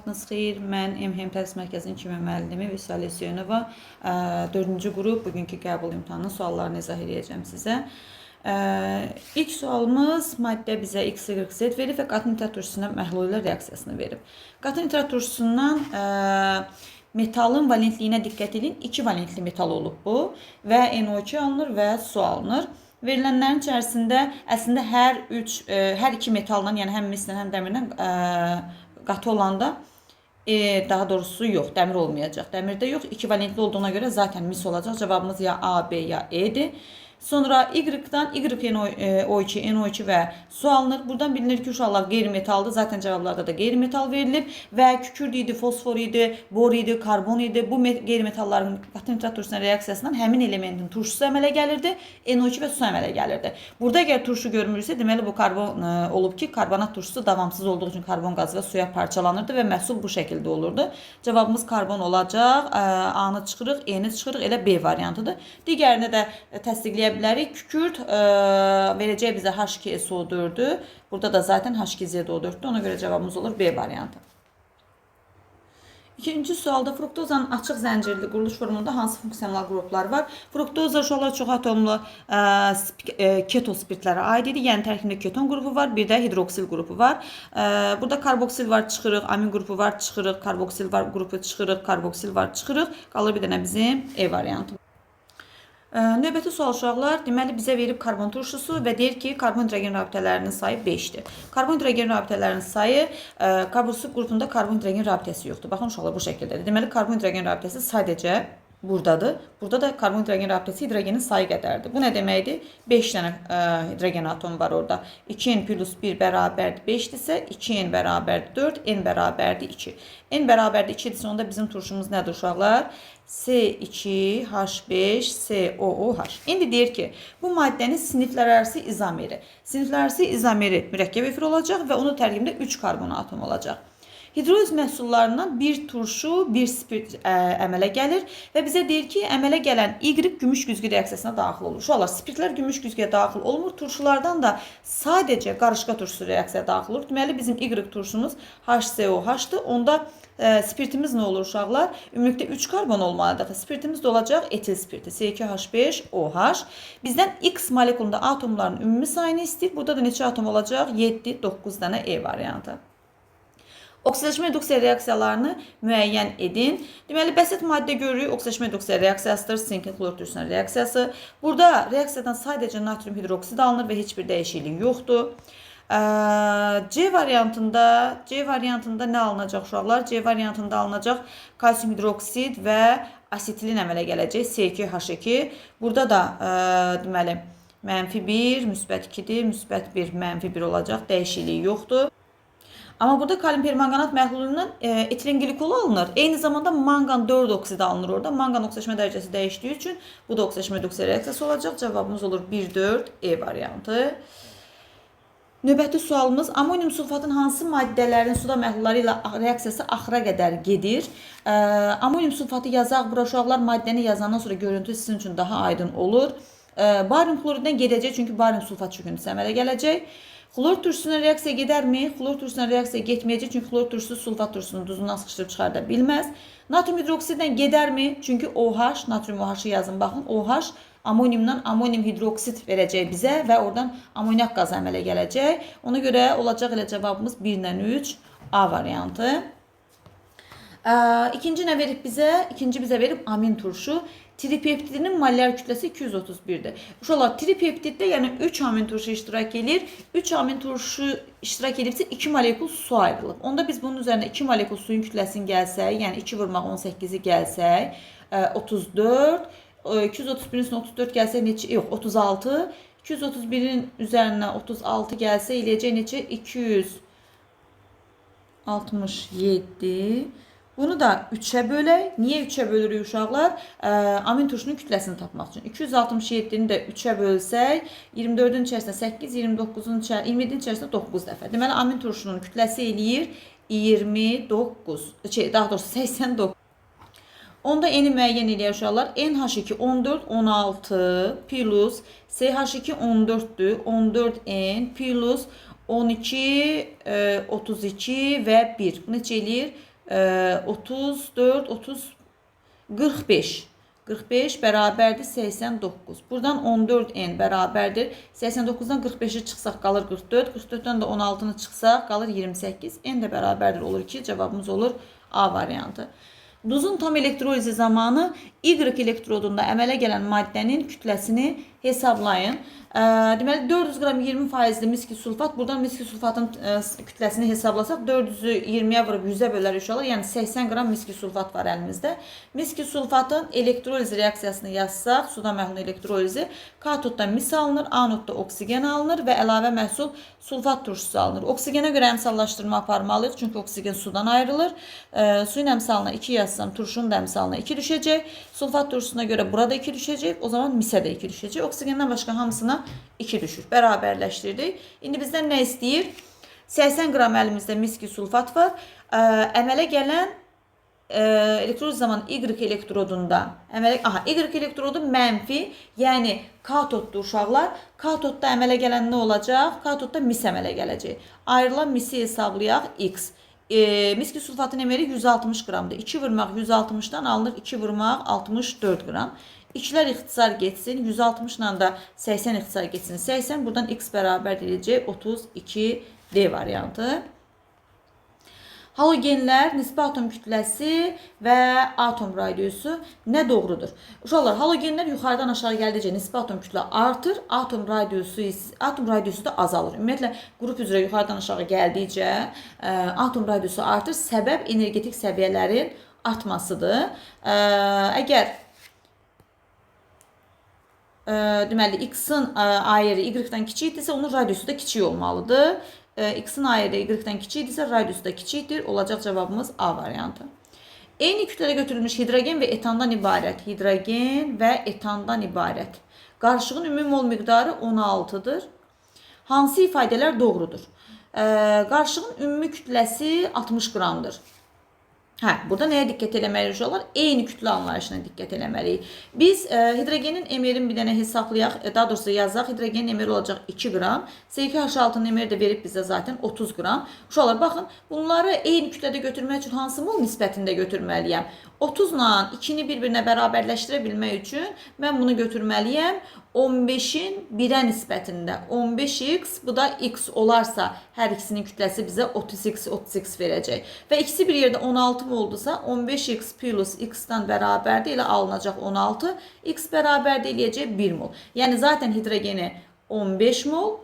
vaxtınız xeyir. Mən MHM Tədris Mərkəzinin kimi müəllimi Vüsal Hüseynova. 4-cü qrup bugünkü qəbul imtahanının suallarını izah edəcəm sizə. İlk sualımız maddə bizə X, Y, Z verib və qatı nitrat turşusundan məhlul ilə reaksiyasını verib. Qatı nitrat turşusundan metalın valentliyinə diqqət edin. 2 valentli metal olub bu və NO2 alınır və su alınır. Verilənlərin içərisində əslində hər iki metaldan, yəni həm mislə, həm dəmirdən qatı olanda daha doğrusu yox, dəmir olmayacaq. Dəmirdə yox, 2 valentli olduğuna görə zaten mis olacaq. Cavabımız ya A, B ya E'dir. Sonra Y-dan Y-NO2, NO2 və su alınır. Buradan bilinir ki, uşaqlar qeyri-metaldır. Zaten cavablarda da qeyri-metal verilib və kükürt idi, fosfor idi, bor idi, karbon idi. Bu qeyri-metalların qatı nitrat turşusunun reaksiyasından həmin elementin turşusu əmələ gəlirdi, NO2 və su əmələ gəlirdi. Burada əgər turşu görmürsə, deməli bu karbon olub ki, karbonat turşusu davamsız olduğu üçün karbon qazı və suya parçalanırdı və məhsul bu şəkildə olurdu. Cavabımız karbon olacaq. A-nı çıxırıq, E-ni çıxırıq, elə B variantıdır. Digərini də təsdiqləyə bilərik. Kükürt verəcək bizə H2SO4'dür. Burada da zaten H2Z4'dür. Ona görə cavabımız olur B variantı. İkinci sualda fruktozanın açıq zəncirli quruluş formunda hansı funksional qruplar var? Fruktoza uşaqlar çox atomlu ketospirtlərə aid idi. Yəni tərkibində keton qrupu var, bir də hidroksil qrupu var. Burada karboksil var, çıxırıq, amin qrupu var, çıxırıq, karboksil var, qrupu çıxırıq, karboksil var, çıxırıq. Qalır bir dənə bizim E variantı. Növbəti sual uşaqlar, deməli bizə verib karbon turşusu və deyir ki, karbon hidrogen rabitələrinin sayı 5'dir. Karbon hidrogen rabitələrinin sayı karboksil qrupunda karbon hidrogen rabitəsi yoxdur. Baxın uşaqlar bu şəkildədir. Deməli karbon hidrogen rabitəsi sadəcə buradadır. Burada da karbon hidrogen rabitəsi hidrogenin sayı qədərdir. Bu nə deməkdir? 5 dənə hidrogen atomu var orada. 2n plus 1 bərabərdir 5-dirsə, 2n bərabərdir 4, n bərabərdir 2. N bərabərdir 2-dirsə, onda bizim turşumuz nədir uşaqlar? C2H5COOH. İndi deyir ki, bu maddənin siniflərarası izomeri. Siniflərarası izomeri mürəkkəb efir olacaq və onun tərkibində 3 karbon atomu olacaq. Hidroliz məhsullarından bir turşu, bir spirt əmələ gəlir və bizə deyir ki, əmələ gələn Y gümüş güzgü reaksiyasına daxil olur. Uşaqlar, spirtlər gümüş güzgüyə daxil olmur. Turşulardan da sadəcə qarışqa turşusu reaksiyaya daxil olur. Deməli, bizim Y turşumuz HCOH-dır. Onda spirtimiz nə olur uşaqlar? Ümumilikdə 3 karbon olmalıdır. Spirtimiz də olacaq etil spirti C2H5OH. Bizdən X molekulunda atomların ümumi sayını istəyir. Burada da neçə atom olacaq? 7, 9 dənə E variantı. Oksidaşma reduksiya reaksiyalarını müəyyən edin. Deməli, bəsit maddə görürük. Oksidaşma reduksiya reaksiyasıdır. Sinkin klor turşusunun reaksiyası. Burada reaksiyadan sadəcə natrium hidroksid alınır və heç bir dəyişiklik yoxdur. C variantında nə alınacaq uşaqlar? C variantında alınacaq kalsium hidroksid və asetilin əmələ gələcək C2H2. Burada da deməli -1, -2-dir, -1, -1 olacaq. Dəyişikliyi yoxdur. Amma burada kalium permanganat məhlulundan etilen glikolu alınır. Eyni zamanda mangan 4 oksid alınır orada. Mangan oksidaşma dərəcəsi dəyişdiyi üçün bu da oksidaşma reduksiya reaksiyası olacaq. Cavabımız olur 1,4 E variantı. Növbəti sualımız, amonium sulfatın hansı maddələrin suda məhlulları ilə reaksiyası axıra qədər gedir? Amonium sulfatı yazaq, bura uşaqlar maddəni yazandan sonra görüntü sizin üçün daha aydın olur. Barium kloriddən gedəcək, çünki barium sulfat çöküntüsü əmələ gələcək. Xlor turşusuna reaksiya gedərmi? Xlor turşusuna reaksiya getməyəcək, çünki xlor turşusu sulfat turşusunu duzundan sıxışdırıb çıxarda bilməz. Natrium hidroksiddən gedərmi? Çünki OH, natrium OH-ı yazın, baxın, OH amoniumdan amonium hidroksid verəcək bizə və oradan amoniak qazı əmələ gələcək. Ona görə olacaq elə cavabımız 1-dən 3 A variantı. İkinci nə verib bizə? İkinci bizə verib amin turşu. Tripeptidinin molyar kütləsi 231'dir. Uşaqlar, tripeptiddə yəni 3 amin turşu iştirak edir. 3 amin turşu iştirak edibsə 2 molekul su ayrılıb. Onda biz bunun üzərində 2 molekul suyun kütləsini gəlsək, yəni 2 vurmaq 18'i gəlsək, 34, 231'in üstünə 34 gəlsək neçə? Yox, 36. 231'in üzərinə 36 gəlsə eləyəcək neçə? 267. Bunu da 3'e bölək. Niyə 3'e bölürük uşaqlar? Amin turşunun kütləsini tapmaq üçün. 267'ni də 3'e bölsək, 24'ün içərisində 8, 29'un içərisində, 27'in içərisində 9 dəfə. Deməli, amin turşunun kütləsi eləyir 29, daha doğrusu 89. Onda eni müəyyən eləyər uşaqlar. NH2 14, 16 plus CH2 14'dür. 14N plus 12, 32 və 1. Bu neçə eləyir? 34, 30, 45. 45 bərabərdir 89. Buradan 14n bərabərdir. 89-dan 45-i çıxsaq qalır 44. 44-dən də 16-nı çıxsaq qalır 28. N də bərabərdir olur ki, cavabımız olur A variantı. Duzun tam elektrolizi zamanı Y elektrodunda əmələ gələn maddənin kütləsini hesablayın. Deməli 400 qram 20%li miski sulfat. Buradan miski sulfatın kütləsini hesablasaq 400-ü 20-yə vurub 100-ə bölərik uşaqlar. Yəni 80 qram miski sulfat var əlimizdə. Miski sulfatın elektroliz reaksiyasını yazsaq, suda məhlul elektrolizi, katodda mis alınır, anodda oksigen alınır və əlavə məhsul sulfat turşusu alınır. Oksigenə görə əmsallaşdırma aparmalıyıq, çünki oksigen sudan ayrılır. Suyun əmsalına 2 yazsam, turşunun da əmsalına 2 düşəcək. Sulfat turşusuna görə burada 2 düşəcək. O zaman misə də 2 düşəcək. Oksigenden başqa hamısına 2 düşür. Bərabərləşdirdik. İndi bizdən nə istəyir? 80 qram əlimizdə miski sulfat var. Əmələ gələn elektroliz zamanı Y elektrodunda Y elektrodu mənfi, yəni katoddur uşaqlar. Katodda əmələ gələn nə olacaq? Katodda mis əmələ gələcək. Ayrılan misi hesablayaq X. Miski sulfatın emeri 160 qramdır. 2 vurmaq 160-dan alınır 2 vurmaq 64 qram. İkilər ixtisar geçsin. 160 ilə də 80 ixtisar geçsin. 80 buradan X bərabər edəcək 32 D variantı. Halogenlər, nisbi atom kütləsi və atom radiusu nə doğrudur? Uşaqlar, halogenlər yuxarıdan aşağı gəldikcə nisbi atom kütlə artır, atom radiusu da azalır. Ümumiyyətlə, qrup üzrə yuxarıdan aşağı gəldikcə atom radiusu artır, səbəb energetik səviyyələrin artmasıdır. Əgər deməli, X-in ayeri Y-dən kiçikdirsə, onun radiusu da kiçik olmalıdır. X-in ayeri Y-dən kiçikdirsə, radiusu da kiçikdir. Olacaq cavabımız A variantı. Eyni kütlədə götürülmüş hidrogen və etandan ibarət. Hidrogen və etandan ibarət. Qarışığın ümumi mol miqdarı 16-dır. Hansı ifadələr doğrudur? Qarışığın ümumi kütləsi 60 qramdır. Burada nəyə diqqət eləməliyik uşaqlar? Eyni kütlə anlayışına diqqət eləməliyik. Biz hidrogenin emerini bir dənə hesablayaq, daha doğrusu yazaq. Hidrogenin emeri olacaq 2 qram. C2H6-nın emeri də verib bizə zaten 30 qram. Uşaqlar, baxın, bunları eyni kütlədə götürmək üçün hansı mol nisbətində götürməliyəm? 30 ilə 2-ni bir-birinə bərabərləşdirə bilmək üçün mən bunu götürməliyəm 15-in 1-ə nisbətində. 15x, bu da x olarsa hər ikisinin kütləsi bizə 30x verəcək. Və ikisi bir yerdə 16 oldusa 15x plus x-dan bərabərdir, elə alınacaq 16. X bərabərdir eləyəcək 1 mol. Yəni zaten hidrogeni 15 mol.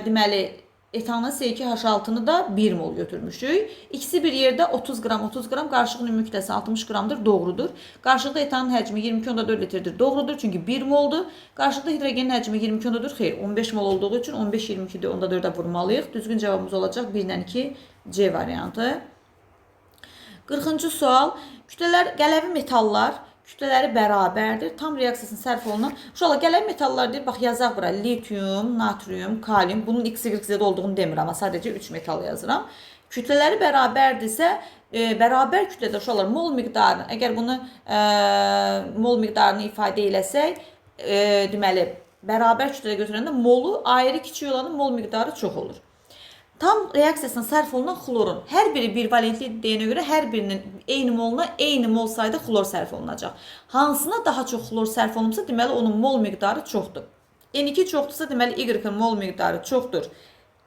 Deməli, etanı C2H6-nı da 1 mol götürmüşük. İkisi bir yerdə 30 qram, qarışığın ümumi kütləsi 60 qramdır, doğrudur. Qarışıqda etanın həcmi 22,4 litrdir, doğrudur, çünki 1 moldur. Qarışıqda hidrogenin həcmi 22,4, xeyr, 15 mol olduğu üçün 15-22-də 4-ə vurmalıyıq. Düzgün cavabımız olacaq 1-dən 2 C variantı. 40-cı sual. Kütlələr, qələvi metallar kütlələri bərabərdir. Tam reaksiyasının sərf olunan. Uşaqlar, qələvi metallar deyir, bax yazaq bura. Litium, natrium, kalium. Bunun XY-Z olduğunu demir, amma sadəcə 3 metal yazıram. Kütlələri bərabərdirsə, bərabər kütlədə uşaqlar mol miqdarını, əgər bunu mol miqdarını ifadə eləsək, deməli, bərabər kütlədə götürəndə molu ayrı kiçik olanın mol miqdarı çox olur. Tam reaksiyasına sərf olunan xlorun hər biri bir valentli deyənə görə hər birinin eyni moluna eyni mol sayda xlor sərf olunacaq. Hansına daha çox xlor sərf olunursa, deməli onun mol miqdarı çoxdur. N2 çoxdursa, deməli Y-in mol miqdarı çoxdur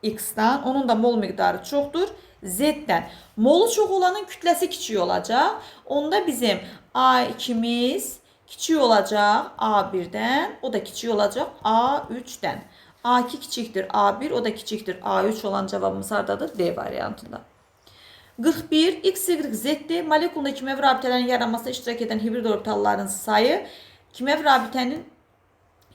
X-dan, onun da mol miqdarı çoxdur Z-dən. Molu çox olanın kütləsi kiçik olacaq. Onda bizim A2-miz kiçik olacaq A1-dən, o da kiçik olacaq A3-dən. A2 kiçikdir A1, o da kiçikdir A3 olan cavabımız hardadır? D variantında. 41. X, Y, Z'dir. Molekulunda kimyəvi rabitələrin yaranmasına iştirak edən hibrid orbitalların sayı, kimyəvi rabitənin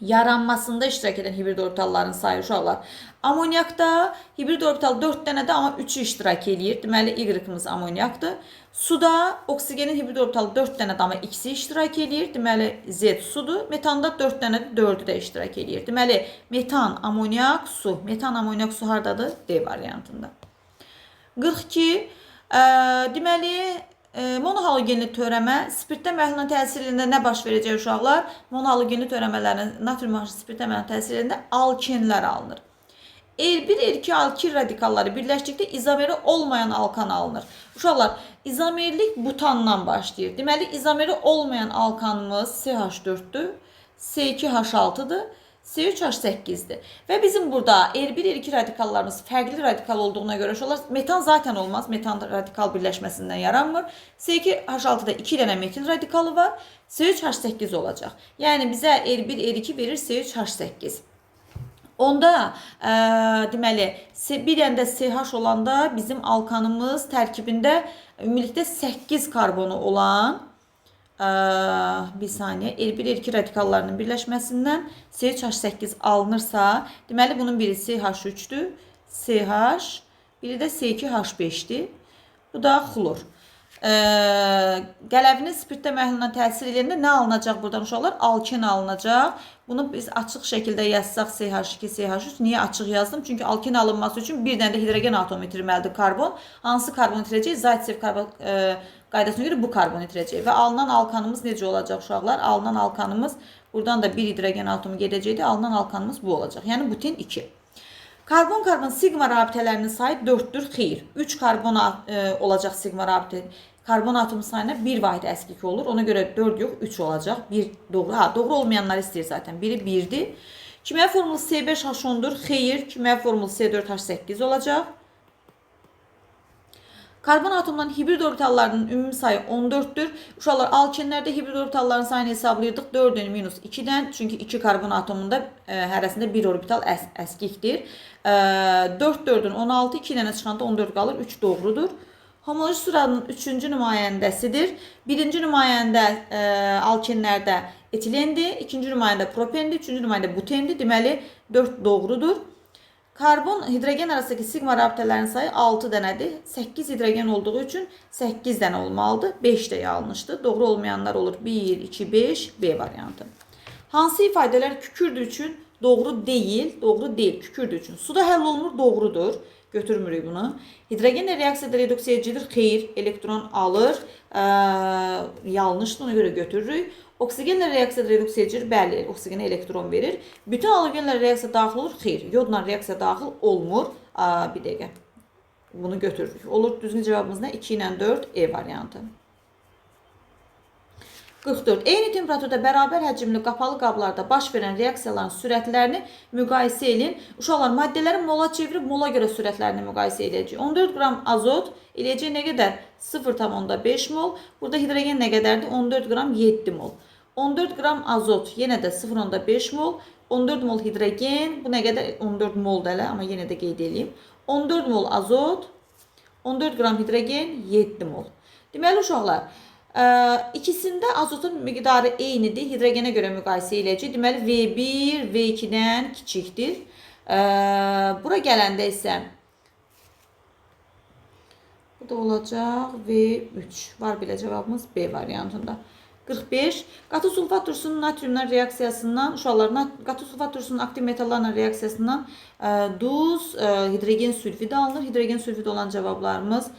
yaranmasında iştirak edən hibrid orbitalların sayı uşaqlar. Amonyakda hibrid orbital 4 dənədir, amma 3'ü iştirak edir. Deməli, Y-imiz amonyakdır. Suda oksigenin hibrid orbital 4 dənədir, amma ikisi iştirak edir. Deməli, Z sudur. Metanda 4 dənədir, 4'ü də iştirak edir. Deməli, metan, amonyak, su. Metan, amonyak, su hardadır? D variantında. 42. Deməli, monohalogenli törəmə spirtdə məhlulun təsirində nə baş verəcək uşaqlar? Monohalogenli törəmələrin natrium H spirtdə məhlulun təsirində alkenlər alınır. R1, R2 alkil radikalları birləşdikdə izomeri olmayan alkan alınır. Uşaqlar, izomerlik butandan başlayır. Deməli, izomeri olmayan alkanımız CH4'dür, C2H6'dır, C3H8'dir. Və bizim burada R1, R2 radikallarımız fərqli radikal olduğuna görə uşaqlar, metan zaten olmaz. Metan radikal birləşməsindən yaranmır. C2H6'da 2 dənə metil radikalı var. C3H8 olacaq. Yəni bizə R1, R2 verir C3H8. Onda deməli bir dənə də CH olanda bizim alkanımız tərkibində ümumilikdə 8 karbonu olan bir saniyə R1, R2 radikallarının birləşməsindən CH8 alınırsa, deməli bunun biri CH3'dür, CH, biri də C2H5'dir. Bu da xlor. Qələvinin spirtdə məhluluna təsir edəndə nə alınacaq buradan uşaqlar? Alkin alınacaq. Bunu biz açıq şəkildə yazsaq CH2, CH3. Niyə açıq yazdım? Çünki alkin alınması üçün bir dənə də hidrogen atomu itirməlidir karbon. Hansı karbon itirəcək? Zaytsev qaydasına görə bu karbon itirəcək. Və alınan alkanımız necə olacaq uşaqlar? Alınan alkanımız, buradan da bir hidrogen atomu gedəcəkdir. Alınan alkanımız bu olacaq. Yəni butin 2. Karbon-karbon sigma rabitələrinin sayı 4'dür, xeyr. 3 karbon olacaq sigma rabitə. Karbon atomu sayına 1 vahid əskik olur. Ona görə 4 yox, 3 olacaq. 1 doğru. Doğru olmayanlar istəyir zaten. Biri 1'dir. Kimya formulu C5H10'dur, xeyr. Kimya formulu C4H8 olacaq. Karbon atomlarının hibrid orbitallarının ümumi sayı 14'dür. Uşaqlar, alkinlərdə hibrid orbitalların sayını hesablayırdıq 4'ün minus 2'dən. Çünki 2 karbon atomunda hərəsində 1 orbital əskikdir. 4'ün 16, 2 dənə çıxanda 14 qalır. 3 doğrudur. Homoloji sıranın 3-cü nümayəndəsidir. 1-ci nümayəndə alkinlərdə etilendir. 2-ci nümayəndə propendir. 3-cü nümayəndə butendir. Deməli 4 doğrudur. Karbon hidrogen arasındaki sigma rabitələrin sayı 6 dənədir. 8 hidrogen olduğu üçün 8 dənə olmalıdır. 5 də yanlışdır. Doğru olmayanlar olur. 1, 2, 5, B variantı. Hansı ifadələr kükürdü üçün doğru deyil? Doğru deyil. Kükürdü üçün. Suda həll olunur, doğrudur. Götürmürük bunu. Hidrogenlə reaksiyada reduksiya edicidir. Xeyr, elektron alır. Yanlışdır, ona görə götürürük. Oksigenlə reaksiyada reduksiya edilir. Bəli, oksigenə elektron verir. Bütün halogenlə reaksiya daxil olur. Xeyr, yodla reaksiya daxil olmur. Bir dəqiqə. Bunu götürürük. Olur, düzgün cavabımız nə? 2 ilə 4, E variantı. 44. Eyni temperaturda bərabər həcmli qapalı qablarda baş verən reaksiyaların sürətlərini müqayisə edin. Uşaqlar, maddələrin mola çevirib mola görə sürətlərini müqayisə edəcək. 14 qram azot eləyəcək nə qədər? 0,5 mol. Burada hidrogen nə qədərdir? 14 qram 7 mol. 14 qram azot yenə də 0,5 mol. 14 mol hidrogen, bu nə qədər? 14 mol da elə, amma yenə də qeyd edeyim. 14 mol azot, 14 qram hidrogen, 7 mol. Deməli uşaqlar, İkisində azotun miqdarı eynidir. Hidrogenə görə müqayisə edəcək. Deməli V1 V2-dən kiçikdir. Bura gələndə isə bu da olacaq V3. Var belə cavabımız B variantında. 45. Qatı sulfat turşusunun natriumla reaksiyasından, uşaqlar, qatı sulfat turşusunun aktiv metallarla reaksiyasından duz, hidrogen sülfidi alınır. Hidrogen sülfidi olan cavablarımız,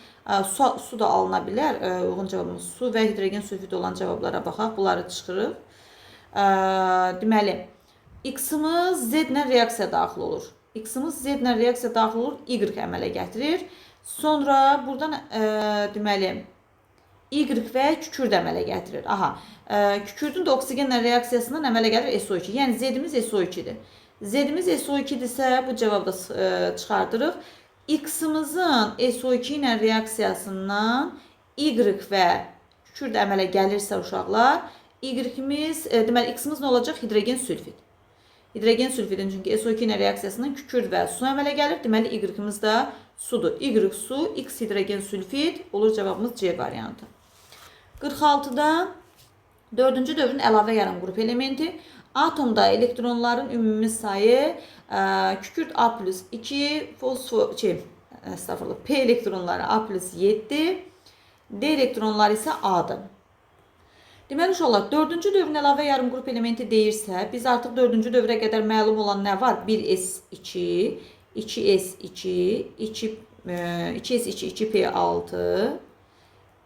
su da alına bilər. Uyğun cavabımız su və hidrogen sülfidi olan cavablara baxaq. Bunları çıxırıq. Deməli, X-ımız Z-lə reaksiya daxil olur. X-ımız Z-lə reaksiya daxil olur, Y əmələ gətirir. Sonra buradan deməli, Y və kükürd əmələ gətirir. Aha, kükürdün də oksigenlə reaksiyasından əmələ gəlir SO2. Yəni Z-imiz SO2-dir. Z-imiz SO2-dirsə bu cavabda çıxardırıq. X-imizin SO2 ilə reaksiyasından Y və kükürd əmələ gəlirsə uşaqlar, Y-imiz, deməli X-imiz nə olacaq? Hidrogen sülfid. Hidrogen sülfidin çünki SO2 ilə reaksiyasından kükürd və su əmələ gəlir. Deməli Y-imiz də sudur. Y su, X hidrogen sülfid olur cavabımız C variantı. 46'da 4-cü dövrün əlavə yarım qrup elementi. Atomda elektronların ümumi sayı kükürt A plus 2, fosfor, P elektronları A plus 7, D elektronları isə A'dır. Deməli uşaqlar, 4-cü dövrün əlavə yarım qrup elementi deyirsə, biz artıq 4-cü dövrə qədər məlum olan nə var? 1S2, 2S2, 2S2, 2P6,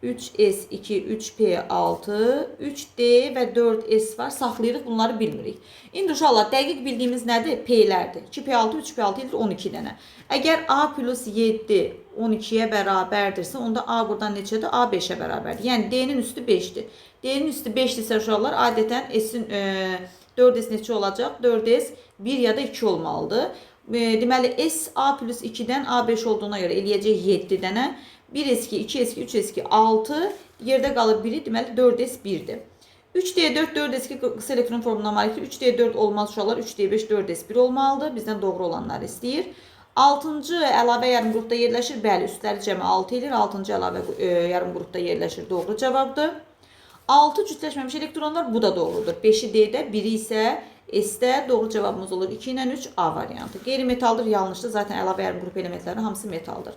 3S2, 3P6, 3D və 4S var. Saxlayırıq, bunları bilmirik. İndi uşaqlar, dəqiq bildiyimiz nədir? P-lərdir. 2P6, 3P6 edir 12 dənə. Əgər A plus 7 12-yə bərabərdirsə, onda A buradan neçədir? A 5-ə bərabərdir. Yəni D-nin üstü 5-dir. D-nin üstü 5-dirsə uşaqlar, adətən S-in 4S neçə olacaq? 4S 1 ya da 2 olmalıdır. Deməli, S A plus 2-dən A5 olduğuna görə eləyəcək 7 dənə. 1S2, 2S2, 3S2, 6. Yerdə qalır 1-i, deməli 4S1-dir. 3D4, 4S2 qısa elektron formuna malikdir. 3D4 olmaz uşaqlar, 3D5, 4S1 olmalıdır. Bizdən doğru olanları istəyir. 6-cı əlavə yarım qrupda yerləşir. Bəli, üstləri cəmi 6 edir. 6-cı əlavə yarım qrupda yerləşir. Doğru cavabdır. 6 cütləşməmiş elektronlar, bu da doğrudur. 5-i D-də, 1-i isə S-də. Doğru cavabımız olur 2 ilə 3 A variantı. Qeyri-metaldır, yanlışdır. Zaten əlavə yarım qrup elementlərinin hamısı metaldır.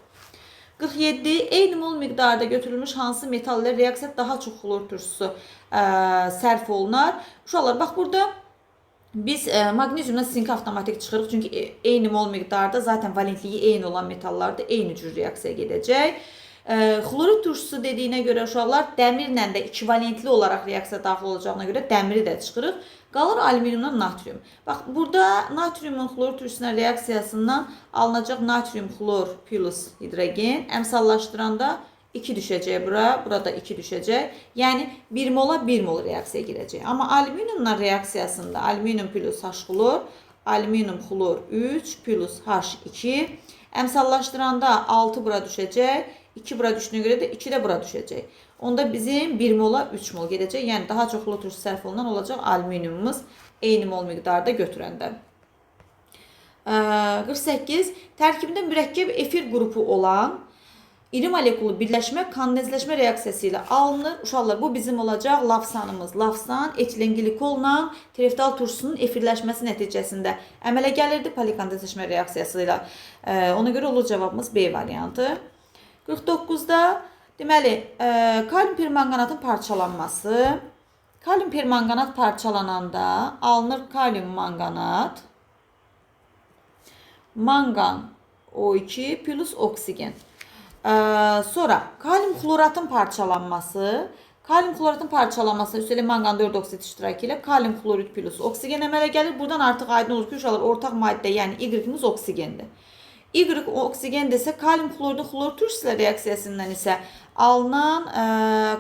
47. Eyni mol miqdarda götürülmüş hansı metal ilə reaksiya daha çox xlor turşusu sərf olunar? Uşaqlar, bax burada biz magneziumla zinki avtomatik çıxırıq. Çünki eyni mol miqdarda zaten valentliyi eyni olan metallarda eyni cür reaksiya gedəcək. Xlorid turşusu dediyinə görə uşaqlar dəmirlə də ikivalentli olaraq reaksiya daxil olacağına görə dəmiri də çıxırıq. Qalır alüminiumla natrium. Bax, burada natriumun xlorid turşusuna reaksiyasından alınacaq natrium xlor plus hidrogen. Əmsallaşdıranda 2 düşəcək bura, burada 2 düşəcək. Yəni 1 mola 1 mol reaksiya girəcək. Amma alüminiumla reaksiyasında alüminium plus H xlor, alüminium xlor 3 plus H2. Əmsallaşdıranda 6 bura düşəcək. 2 bura düşdüyünə görə də 2 də bura düşəcək. Onda bizim 1 mola 3 mol gedəcək. Yəni daha çox xlor turşusu sərf olunan olacaq alüminiumumuz eyni mol miqdarda götürəndə. 48. Tərkibində mürəkkəb efir qrupu olan iri molekullu birləşmə kondensləşmə reaksiyası ilə alınır. Uşaqlar, bu bizim olacaq lavsanımız. Lavsan etilenglikolla tereftal turşusunun efirləşməsi nəticəsində əmələ gəlirdi polikondensləşmə reaksiyası ilə. Ona görə olur cavabımız B variantı. 49-da deməli, kalium permanganatın parçalanması. Kalium permanganat parçalananda alınır kalium manganat, mangan O2 plus oksigen. Sonra kalium xloratın parçalanması. Kalium xloratın parçalanması üstəlik mangan 4 oksid iştirakı ilə kalium xlorid plus oksigen əmələ gəlir. Buradan artıq aydın olur ki, uşaqlar, ortaq maddə, yəni Y-imiz oksigendir. Y oksigen desə, kalium xloridin xlor turşusu reaksiyasından isə alınan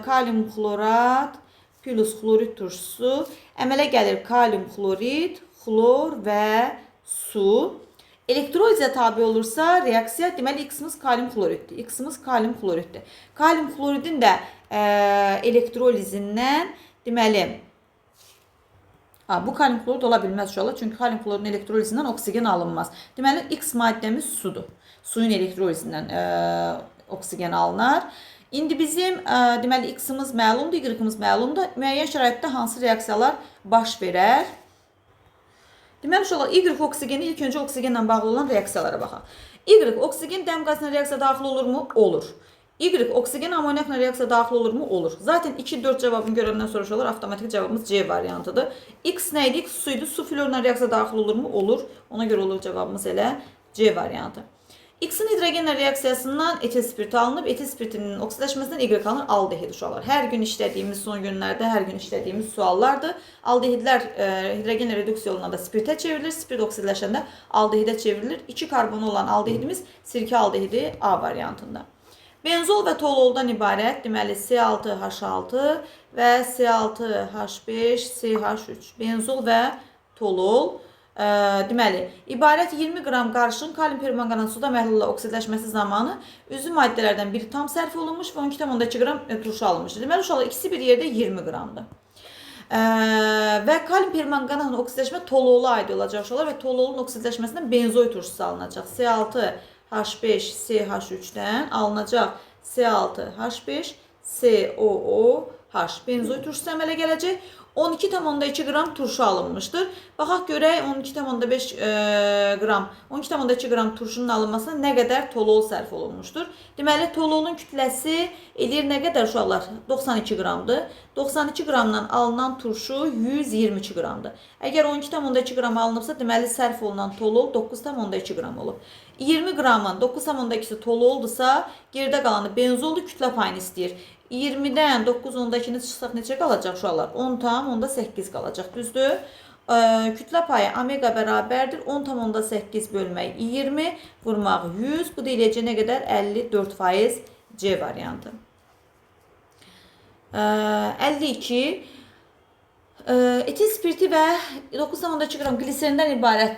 kalium xlorat plus xlorid turşusu əmələ gəlir kalium xlorid, xlor və su. Elektrolizə tabi olursa reaksiya, deməli X-imiz kalium xloriddir. X-imiz kalium xloriddir. Kalium xloridin də elektrolizindən deməli bu kalium xlorid ola bilməz uşaqlar. Çünki kalium xloridin elektrolizindən oksigen alınmaz. Deməli, X maddəmiz sudur. Suyun elektrolizindən oksigen alınar. İndi bizim deməli X-imiz məlumdur, Y-imiz məlumdur. Müəyyən şəraitdə hansı reaksiyalar baş verər? Deməli uşaqlar, Y oksigeni ilk öncə oksigenlə bağlı olan reaksiyalara baxaq. Y oksigen dəm qazına reaksiya daxil olurmu? Olur. Y oksigen amoniakla reaksiya daxil olurmu? Olur. Zaten 2-4 cavabını görəndən sonra uşaqlar avtomatik cavabımız C variantıdır. X nə idi? X su idi. Su florla reaksiya daxil olurmu? Olur. Ona görə olur cavabımız elə C variantı. X-in hidrogenlə reaksiyasından etil spirit alınıb. Etil spiritinin oksidaşmasından Y alınır. Aldehid uşaqlar. Hər gün işlədiyimiz, son günlərdə hər gün işlədiyimiz suallardır. Aldehidlər hidrogenlə reduksiya yolunda da spiritə çevrilir. Spirit oksidləşəndə aldehidə çevrilir. 2 karbonu olan aldehidimiz sirkə aldehidi A variantında. Benzol və tololdan ibarət, deməli C6H6 və C6H5, CH3. Benzol və tolol, deməli, ibarət 20 qram qarışığın kalium permanganat suda məhlulla oksidləşməsi zamanı üzü maddələrdən biri tam sərf olunmuş və 12,2 qram turşu alınmışdır. Deməli, uşaqlar, ikisi bir yerdə 20 qramdır. Və kalium permanganatın oksidləşmə tololuna aid olacaq uşaqlar və tololun oksidləşməsindən benzoy turşusu alınacaq. C6H5, CH3-dən alınacaq C6H5, COOH. Benzoy turşusu əmələ gələcək. 12,2 qram turşu alınmışdır. Baxaq görək 12,5 qram, 12,2 qram turşunun alınmasına nə qədər tolol sərf olunmuşdur. Deməli, tololun kütləsi eləyir nə qədər uşaqlar? 92 qramdır. 92 qramdan alınan turşu 122 qramdır. Əgər 12,2 qram alınıbsa, deməli, sərf olunan tolol 9,2 qram olub. 20 qramın 9,2-si tololdursa, geridə qalanı benzoldur, kütlə payını istəyir. 20-dən 9,2-ni çıxsaq neçə qalacaq uşaqlar? 10,8 qalacaq, düzdür? Kütlə payı omega bərabərdir. 10,8 bölmək 20, vurmaq 100. Bu da eləyəcək nə qədər? 54% C variantı. 52. Etil spirti və 9,2 qram gliserindən ibarət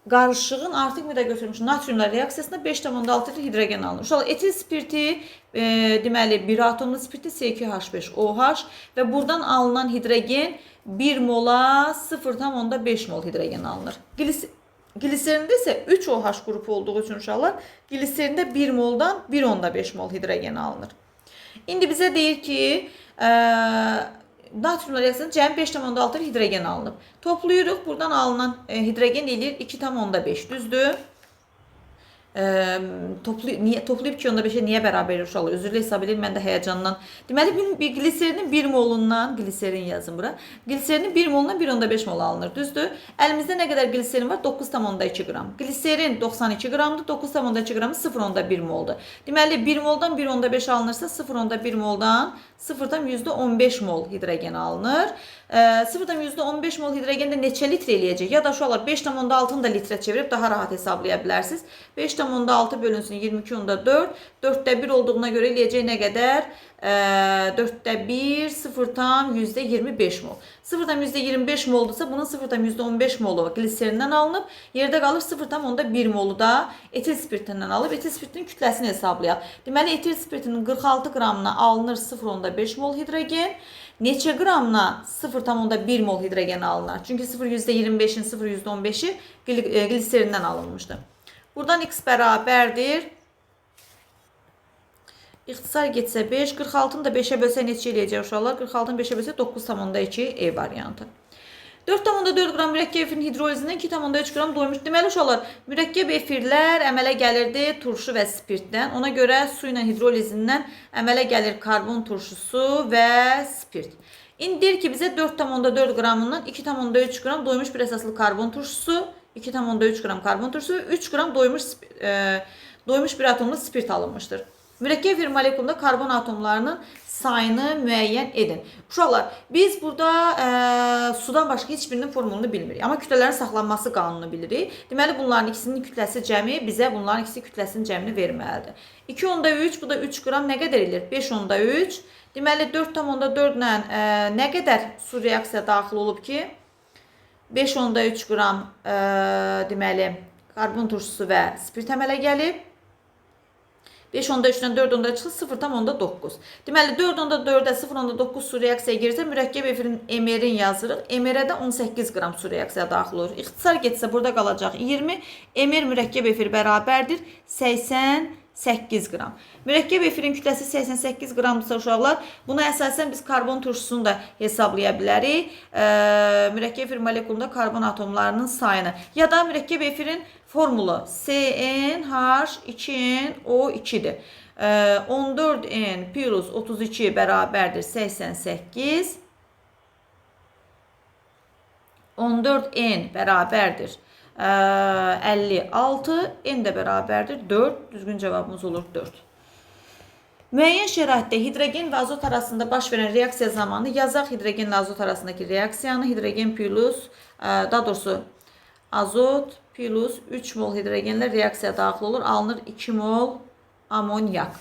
qarışığın artıq miqdar götürülmüş natriumla reaksiyasında 5,6 litr hidrogen alınır. Uşaqlar, etil spirti deməli 1 atomlu spirti C2H5OH və buradan alınan hidrogen 1 mola 0,5 mol hidrogen alınır. Gliserində isə 3 OH qrupu olduğu üçün uşaqlar, gliserində 1 moldan 1,5 mol hidrogen alınır. İndi bizə deyir ki, natriumla reaksiyasında cəmi 5,6 hidrogen alınıb. Toplayırıq. Buradan alınan hidrogen eləyir 2,5. Düzdür? Toplayıb 2,5-ə niyə bərabər uşaqlar? Üzrlə hesab edir, mən də həyəcandan. Deməli, gliserinin 1 molundan, gliserin yazın bura, gliserinin 1 molundan 1,5 mol alınır. Düzdür? Əlimizdə nə qədər gliserin var? 9,2 qram. Gliserin 92 qramdır, 9,2 qramı 0,1 moldur. Deməli, 1 moldan 1,5 alınırsa, 0,1 moldan 0,15 mol hidrogen alınır. 0,15 mol hidrogen də neçə litr eləyəcək? Ya da uşaqlar 5,6-nı da litrə çevirib daha rahat hesablaya bilərsiniz. 5,6 bölünsün 22,4. 4də 1 olduğuna görə eləyəcək nə qədər? 4də 1 0,25 mol. 0,25 moldursa bunun 0,15 molu gliserindən alınıb. Yerdə qalır 0,1 molu da etil spirtindən alıb. Etil spirtinin kütləsini hesablayaq. Deməli, etil spirtinin 46 qramına alınır 0,5 mol hidrogen. Neçə qramına 0,1 mol hidrogen alınır? Çünki 0,25'in 0,15'i gliserindən alınmışdır. Buradan x bərabərdir. İxtisar getsə 5, 46-nı da 5'ə bölsə neçə eləyəcək uşaqlar? 46-nı 5'ə bölsə 9,2 E variantı. 4,4 qram mürəkkəb efirin hidrolizindən 2,3 qram doymuş. Deməli uşaqlar, mürəkkəb efirlər əmələ gəlirdi turşu və spirtdən. Ona görə su ilə hidrolizindən əmələ gəlir karbon turşusu və spirt. İndi deyir ki, bizə 4,4 qramından 2,3 qram doymuş bir əsaslı karbon turşusu, 2,3 qram karbon turşusu və 3 qram doymuş bir atomlu spirt alınmışdır. Mürəkkəb efir molekulunda karbon atomlarının sayını müəyyən edin. Uşaqlar, biz burada sudan başqa heç birinin formulunu bilmirik. Amma kütlələrin saxlanması qanunu bilirik. Deməli, bunların ikisinin kütləsi cəmi bizə bunların ikisi kütləsinin cəmini verməlidir. 2,3, bu da 3 qram nə qədər edir? 5,3. Deməli, 4,4 ilə nə qədər su reaksiya daxil olub ki? 5,3 qram deməli, karbon turşusu və spirt əmələ gəlib. 5,3-dən 4,4 çıxsa 0,9. Deməli, 4,4-də 0,9 su reaksiyaya girirsə, mürəkkəb efirin emerin yazırıq. Emerədə 18 qram su reaksiyaya daxil olur. İxtisar getsə burada qalacaq 20. Emer mürəkkəb efir bərabərdir 88 qram. Mürəkkəb efirin kütləsi 88 qramdırsa uşaqlar, buna əsasən biz karbon turşusunu da hesablaya bilərik. Mürəkkəb efir molekulunda karbon atomlarının sayını. Ya da mürəkkəb efirin formulu CnH2nO2'dir. 14N plus 32 bərabərdir 88. 14N bərabərdir 56. N də bərabərdir 4. Düzgün cavabımız olur 4. Müəyyən şəraitdə hidrogen və azot arasında baş verən reaksiya zamanı yazaq hidrogenlə azot arasındakı reaksiyanı. Hidrogen plus, daha doğrusu azot plus 3 mol hidrogenlə reaksiya daxil olur. Alınır 2 mol amonyak.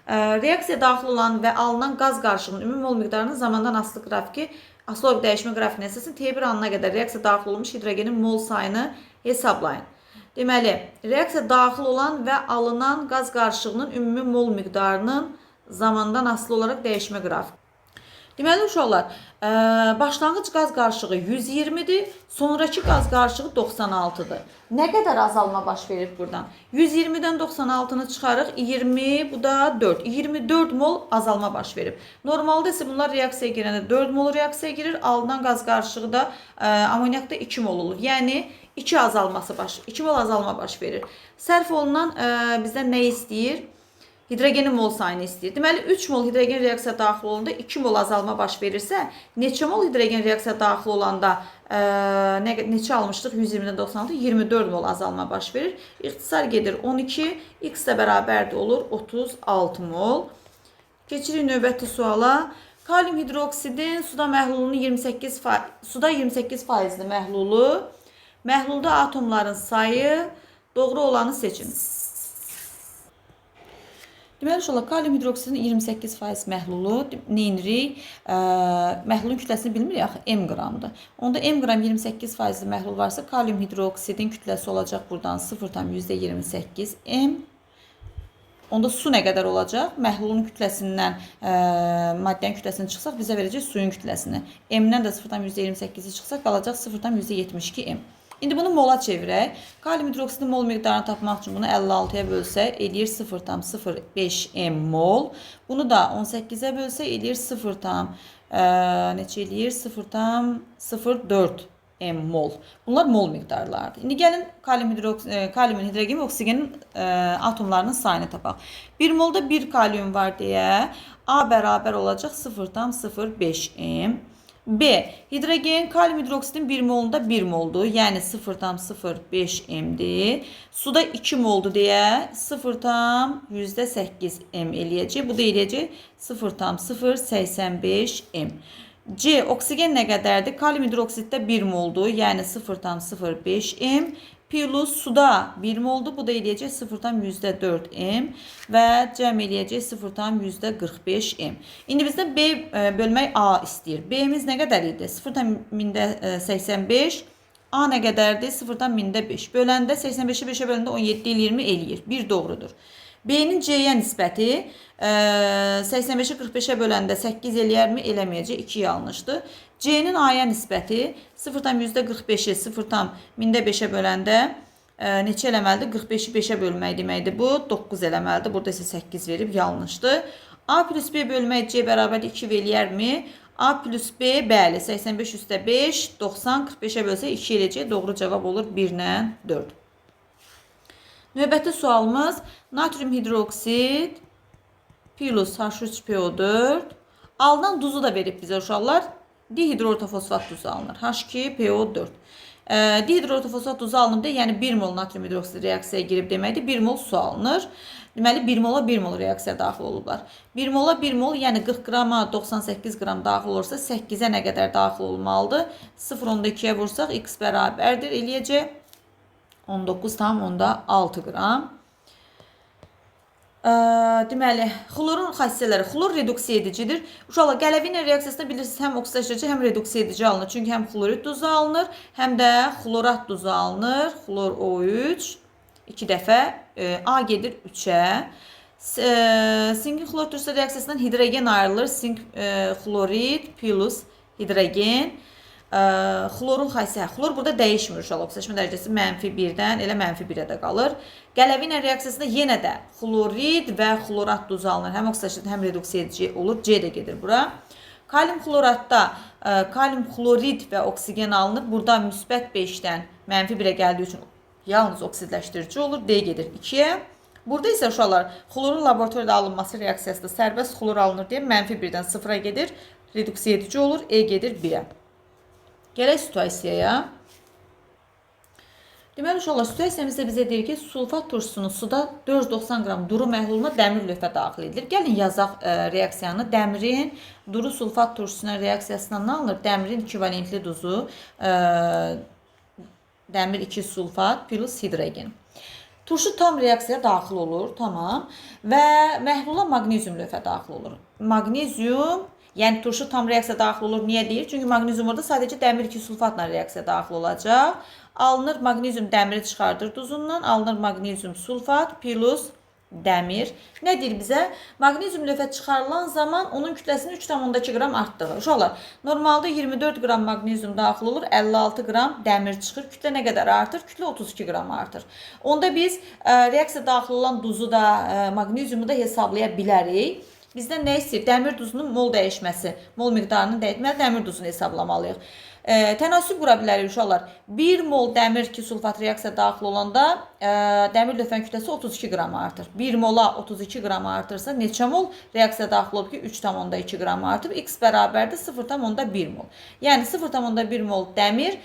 Reaksiya daxil olan və alınan qaz qarışığının ümumi mol miqdarının zamandan asılı qrafiki, asılı olaraq dəyişmə qrafikinə əsasən T1 anına qədər reaksiya daxil olmuş hidrogenin mol sayını hesablayın. Deməli, reaksiya daxil olan və alınan qaz qarışığının ümumi mol miqdarının zamandan asılı olaraq dəyişmə qrafiki. Deməli uşaqlar, başlanğıc qaz qarışığı 120-dir, sonrakı qaz qarışığı 96-dır. Nə qədər azalma baş verir buradan? 120-dən 96-nı çıxarıq, 20, bu da 4. 24 mol azalma baş verib. Normalda isə bunlar reaksiyaya girəndə 4 mol reaksiyaya girir, alınan qaz qarışığı da amoniakda 2 mol olur. Yəni 2 mol azalma baş verir. Sərf olunan bizdən nə istəyir? Hidrogenin mol sayını istəyir. Deməli 3 mol hidrogen reaksiyaya daxil olanda 2 mol azalma baş verirsə, neçə mol hidrogen reaksiyaya daxil olanda neçə almışdıq? 120-dən 96, 24 mol azalma baş verir. İxtisar gedir 12, x də bərabərdir olur 36 mol. Keçirik növbəti suala. Kalium hidroksidin suda məhlulunun 28%-li məhlulu. Məhlulda atomların sayı, doğru olanı seçin. Deməli uşaqlar, kalium hidroksidin 28% məhlulu neyinirik? Məhlulun kütləsini bilmirik axı, m qramdır. Onda m qram 28%-li məhlul varsa, kalium hidroksidin kütləsi olacaq buradan 0,28 m. Onda su nə qədər olacaq? Məhlulun kütləsindən maddənin kütləsini çıxsaq, bizə verəcək suyun kütləsini. M-dən də 0,28-i çıxsaq, qalacaq 0,72 m. İndi bunu mola çevirək. Kalium hidroksidin mol miqdarını tapmaq üçün bunu 56-ya bölsək, eləyir 0,05 m mol. Bunu da 18-ə bölsək, eləyir 0,04 m mol. Bunlar mol miqdarlardır. İndi gəlin kaliumun, hidrogen və oksigenin atomlarının sayını tapaq. 1 molda 1 kalium var deyə A bərabər olacaq 0,05 m. B. Hidrogen kalium hidroksidin 1 molunda 1 moldur. Yəni 0,05 m'dir. Suda 2 moldur deyə 0,8 m eləyəcək. Bu da eləyəcək 0,085 m. C. Oksigen nə qədərdir? Kalium hidroksiddə 1 moldur. Yəni 0,05 m. Plus suda 1 moldur. Bu da eləyəcək 0,4 m. Və cəm eləyəcək 0,45 m. İndi bizdən B bölmək A istəyir. B-miz nə qədər idi? 0,85. A nə qədərdir? 0,5. Böləndə 85-i 5-ə böləndə 17 il 20 eləyir. 1 doğrudur. B-nin C-yə nisbəti 85-i 45-ə böləndə 8 eləyərmi? Eləməyəcək. 2 yanlışdır. C-nin A-ya nisbəti 0,45-i 0,5-ə böləndə neçə eləməlidir? 45-i 5-ə bölmək deməkdir. Bu 9 eləməlidir. Burada isə 8 verib yanlışdır. A plus B bölmək C bərabər 2 eləyərmi? A plus B, bəli, 85 üstə 5, 90, 45-ə bölsə 2 eləyəcək. Doğru cavab olur 1-lə 4. Növbəti sualımız natrium hidroksid plus H3PO4. Alınan duzu da verib bizə uşaqlar. Dihidroortofosfat duzu alınır. H2PO4. Dihidroortofosfat duzu alınıb deyə, yəni 1 mol natrium hidroksid reaksiyaya girib deməkdir. 1 mol su alınır. Deməli 1 mola 1 mol reaksiyaya daxil olublar. 1 mola 1 mol, yəni 40 qrama 98 qram daxil olursa 8-ə nə qədər daxil olmalıdır? 0,2-yə vursaq x bərabərdir eləyəcək 19,6 qram. Deməli, xlorun xassələri. Xlor reduksiya edicidir. Uşaqlar, qələvi ilə reaksiyasında bilirsiniz, həm oksidləşdirici, həm reduksiya edici alınır. Çünki həm xlorid duzu alınır, həm də xlorat duzu alınır. Xlor O3 2 dəfə, A gedir 3-ə. Sinkin xlor türsü reaksiyasından hidrogen ayrılır. Sink xlorid plus hidrogen. Xlorun xassəsi, xlor burada dəyişmir uşaqlar. Oksidaşma dərəcəsi -1-dən elə -1-ə də qalır. Qələvi ilə reaksiyasında yenə də xlorid və xlorat duzu alınır. Həm oksidaşma, həm reduksiya edici olur. C də gedir bura. Kalium xloratda kalium xlorid və oksigen alınır. Burada müsbət 5-dən -1-ə gəldiyi üçün yalnız oksidləşdirici olur. D gedir 2-yə. Burada isə uşaqlar xlorun laboratoriyada alınması reaksiyasında sərbəst xlor alınır deyə -1-dən 0-a gedir. Reduksiya edici olur. E gedir 1-ə. Gələk situasiyaya. Deməli uşaqlar, situasiyamızda bizə deyir ki, sulfat turşusunun suda 490 qram duru məhluluna dəmir lövhə daxil edilir. Gəlin yazaq reaksiyanı. Dəmirin duru sulfat turşusuna reaksiyasından nə alınır? Dəmirin 2 valentli duzu, dəmir 2 sulfat plus hidrogen. Turşu tam reaksiyaya daxil olur, tamam. Və məhlula maqnezium lövhə daxil olur. Maqnezium, yəni turşu tam reaksiyaya daxil olur. Niyə deyir? Çünki maqnezium orada sadəcə dəmir 2 sulfatla reaksiyaya daxil olacaq. Alınır maqnezium dəmiri çıxardır duzundan, alınır maqnezium sulfat plus dəmir. Nə deyir bizə? Maqnezium lövhə çıxarılan zaman onun kütləsini 3,2 qram artdırır. Uşaqlar, normalda 24 qram maqnezium daxil olur, 56 qram dəmir çıxır. Kütlə nə qədər artır? Kütlə 32 qram artır. Onda biz reaksiya daxil olan duzu da, maqneziumu da hesablaya bilərik. Bizdən nə istəyir? Dəmir duzunun mol dəyişməsi, mol miqdarının dəyişməsi, dəmir duzunu hesablamalıyıq. Tənasüb qura bilərik uşaqlar. 1 mol dəmir 2 sulfat reaksiya daxil olanda dəmir lövhənin kütləsi 32 qram artır. 1 mola 32 qram artırsa neçə mol reaksiya daxil olub ki 3,2 qram artıb. X bərabərdir 0,1 mol. Yəni 0,1 mol dəmir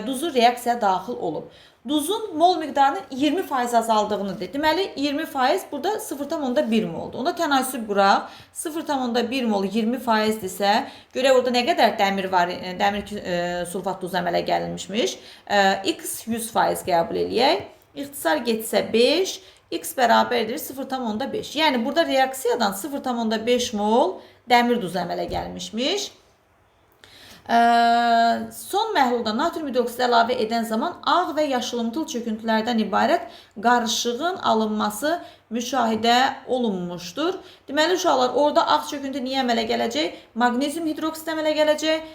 duzu reaksiya daxil olub. Duzun mol miqdarının 20% azaldığını deyir. Deməli 20% burada 0,1 moldur. Onda tənasüb quraq. 0,1 mol 20%dirsə, görək orada nə qədər dəmir var, dəmir sulfat duzu əmələ gəlmişmiş. X 100% qəbul eləyək. İxtisar getsə 5, X bərabərdir 0,5. Yəni burada reaksiyadan 0,5 mol dəmir duzu əmələ gəlmişmiş. Son məhlulda natrium hidroksidi əlavə edən zaman ağ və yaşılımtıl çöküntülərdən ibarət qarışığın alınması müşahidə olunmuşdur. Deməli uşaqlar, orada ağ çöküntü niyə əmələ gələcək? Maqnezium hidroksidi əmələ gələcək,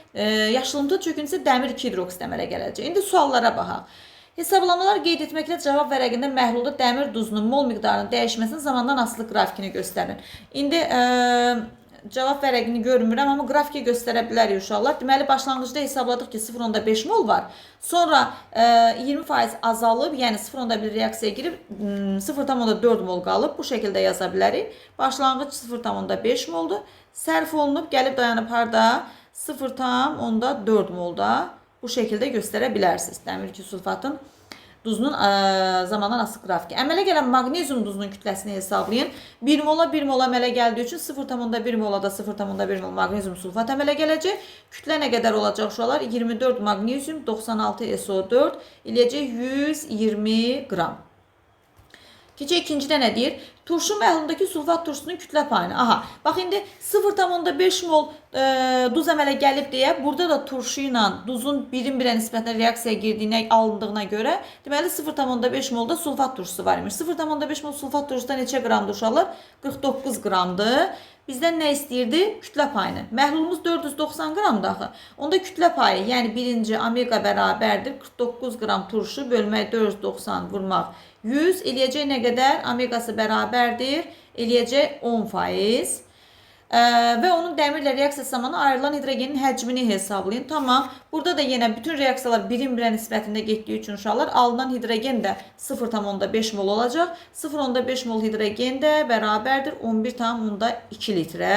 yaşılımtıl çöküntüsü dəmir 2 hidroksidi əmələ gələcək. İndi suallara baxaq. Hesablamalar qeyd etməklə cavab vərəqində məhlulda dəmir duzunun mol miqdarının dəyişməsinin zamandan asılı qrafikini göstərin. İndi cavab vərəqini görmürəm, amma qrafiki göstərə bilərik uşaqlar. Deməli, başlanğıcda hesabladıq ki, 0,5 mol var. Sonra 20% azalıb, yəni 0,1 reaksiyaya girib 0,4 mol qalıb. Bu şəkildə yaza bilərik. Başlanğıc 0,5 moldur. Sərf olunub, gəlib dayanıb harada? 0,4 molda. Bu şəkildə göstərə bilərsiniz. Dəmir 2 sulfatın duzunun zamandan asılı qrafiki. Əmələ gələn maqnezium duzunun kütləsini hesablayın. 1 mola 1 mola əmələ gəldiyi üçün 0,1 mola da 0,1 mol maqnezium sulfat əmələ gələcək. Kütlə nə qədər olacaq uşaqlar? 24 maqnezium, 96 SO4 eləyəcək 120 qram. Keçək ikincidə nə deyir? Turşu məhlulundakı sulfat turşusunun kütlə payını. Aha, bax indi 0,5 mol duz əmələ gəlib deyə, burada da turşu ilə duzun birin-birə nisbətən reaksiyaya girdiyinə, alındığına görə, deməli 0,5 molda sulfat turşusu var imiş. 0,5 mol sulfat turşuda neçə qramdır uşaqlar? 49 qramdır. Bizdən nə istəyirdi? Kütlə payını. Məhlulumuz 490 qramdır axı. Onda kütlə payı, yəni birinci omega bərabərdir. 49 qram turşu bölmək 490 vurmaq 100 eləyəcək nə qədər? Omegası bərabərdir. Eləyəcək 10%. Və onun dəmirlə reaksiya zamanı ayrılan hidrogenin həcmini hesablayın. Tamam. Burada da yenə bütün reaksiyalar birin-birə nisbətində getdiyi üçün uşaqlar alınan hidrogen də 0,5 mol olacaq. 0,5 mol hidrogen də bərabərdir 11,2 litrə.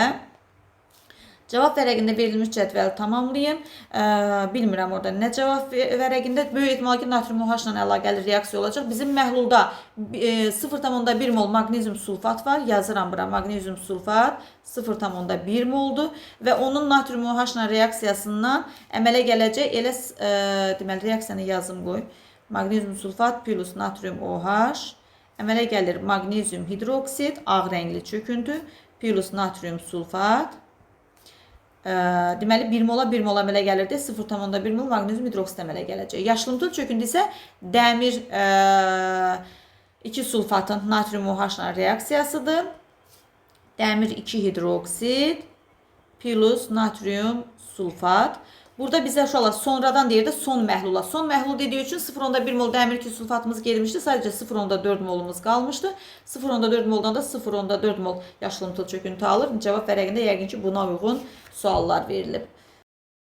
Cavab vərəqində verilmiş cədvəli tamamlayın. Bilmirəm orada nə cavab vərəqində. Böyük ehtimal ki, natrium OH ilə əlaqəli reaksiya olacaq. Bizim məhlulda 0,1 mol maqnezium sulfat var. Yazıram bura maqnezium sulfat 0,1 moldur. Və onun natrium OH ilə reaksiyasından əmələ gələcək. Elə deməli reaksiyanı yazım qoy. Maqnezium sulfat plus natrium OH əmələ gəlir maqnezium hidroksid, ağ rəngli çöküntü plus natrium sulfat. Deməli 1 mola 1 mol əmələ gəlirdi. 0,1 mol maqnezium hidroksid əmələ gələcək. Yaşılımtıl çöküntü isə dəmir 2 sulfatın natrium OH ilə reaksiyasıdır. Dəmir 2 hidroksid plus natrium sulfat. Burada bizə uşaqlar sonradan deyir də son məhlula. Son məhlul dediyi üçün 0,1 mol dəmir 2 sulfatımız gelmişdi. Sadəcə 0,4 molumuz qalmışdı. 0,4 moldan da 0,4 mol yaşılımtıl çöküntü alır. Cavab vərəqində yəqin ki buna uyğun suallar verilib.